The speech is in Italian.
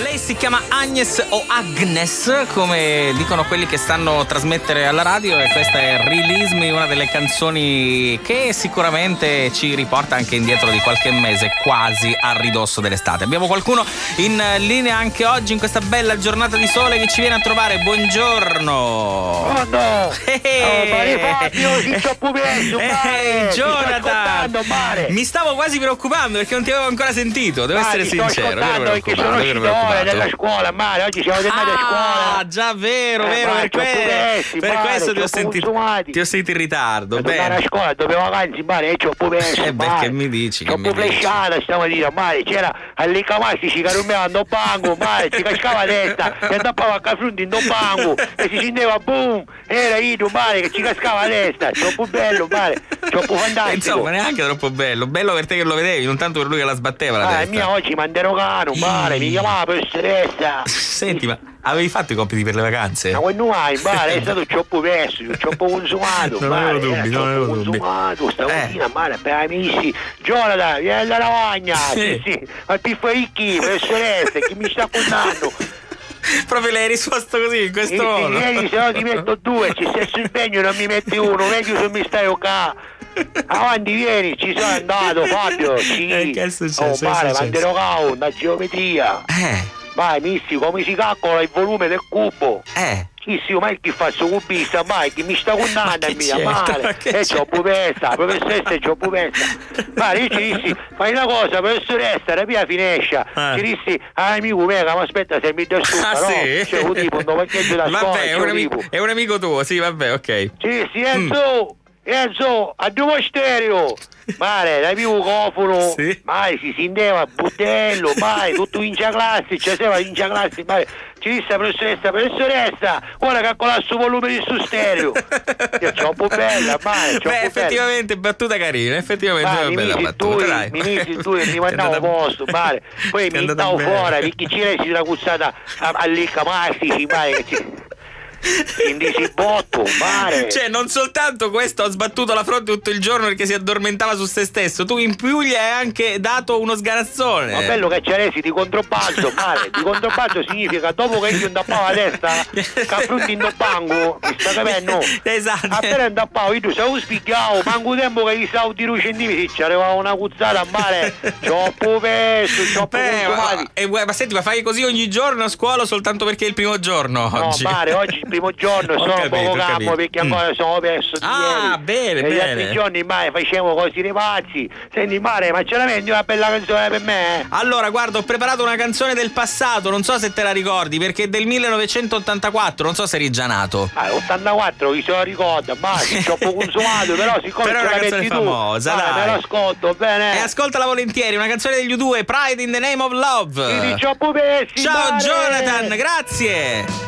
Lei si chiama Agnes o Agnes, come dicono quelli che stanno a trasmettere alla radio, e questa è Release Me, una delle canzoni che sicuramente ci riporta anche indietro di qualche mese, quasi a ridosso dell'estate. Abbiamo qualcuno in linea anche oggi, in questa bella giornata di sole, che ci viene a trovare. Buongiorno. Oh no! Jonathan! Mi stavo quasi preoccupando perché non ti avevo ancora sentito, devo essere sincero. Perché sono uscito ora dalla scuola, Mare, oggi siamo tornati a scuola. Ah, già, vero, per questo ti ho sentito in ritardo. Per andare a scuola dovevo avanti, Mare, e ci ho perso. Perché mi dici? Ci ho flashata stamattina, Mare, c'era alle cavassi, ci carumiavano un banco, Mare, ci cascava a testa, e andava a caffrunti in un banco, e si scendeva, boom, era io, Mare, che ci cascava a testa, troppo bello, Mare, troppo fantastico. Insomma, neanche troppo bello per te che lo vedevi, non tanto per lui che la sbatteva la testa. Mia oggi mandero cano, Mare, mi chiamava professoressa. Senti, ma avevi fatto i compiti per le vacanze? Ma quando mai, Mare, è stato troppo perso, troppo consumato, non avevo dubbi. Consumato, stamattina, Mare, per amici, Jonathan, vieni alla lavagna, sì, ma piffaricchi, professoressa, chi mi sta contando? Proprio l'hai risposto così, in questo modo? Vieni, se no ti metto due, ci stesso impegno non mi metti uno, meglio se mi stai qua. Avanti, vieni, ci sono andato, Fabio, sì. Che è successo? Mare, mandero cao, da geometria. Vai, missi, come si calcola il volume del cubo? Sì, ma il che fa sto cubista, mai, che mi sta contando mia, Mare, e c'ho pupessa, professoressa, c'ho pupessa. Mare, io ci dissi, fai una cosa, professoressa, la via finescia, ci dissi, amico mio, ma aspetta se mi dessucca, no? Sì? C'è un tipo, un parcheggio da scuola, vabbè, è un amico tuo, sì, vabbè, ok. Ci dissi, Enzo, a due stereo. Mare, dai più cofono, sì. Mare, si sindeva, budello, Mare, tutto in classe, ci seva in classe, Mare, ci disse professoressa, guarda calcolare il suo volume di su stereo. Io c'ho un po' bella, Mare, effettivamente, battuta carina, effettivamente una bella battuta, mi misi tu e mi mandavo a posto, Mare, poi mi stavo fuori, perché ci resi una cuzzata all'icca mastici, Mare, in disibotto, Mare. Cioè, non soltanto questo ha sbattuto la fronte tutto il giorno perché si addormentava su se stesso, tu in più gli hai anche dato uno sgarazzone. Ma bello che ci resi di controbalzo, Mare. Di controbalzo significa dopo che io indappavo la testa, che affronti in banco, mi sta capendo? Esatto. Appena indappavo, io stavo spiegavo, manco tempo che gli stavo di due centimetri, c'aveva una cuzzata a Mare, troppo peso, troppo consumati. Ma senti, ma fai così ogni giorno a scuola o soltanto perché è il primo giorno oggi? No, Mare, oggi il primo giorno sono un po' campo perché ancora sono perso di ieri. Bene, e gli altri giorni, Mare, facevo così dei pazzi. Senti, Mare, ma ce la vendi una bella canzone per me? Allora, guarda, ho preparato una canzone del passato, non so se te la ricordi, perché è del 1984, non so se eri già nato. 84, chi se lo ricorda, ma sì, troppo consumato, però siccome però ce la canzone metti famosa, tu, dai. me l'ascolto, bene? E ascoltala volentieri, una canzone degli U2, Pride in the Name of Love. Ciao Jonathan, grazie.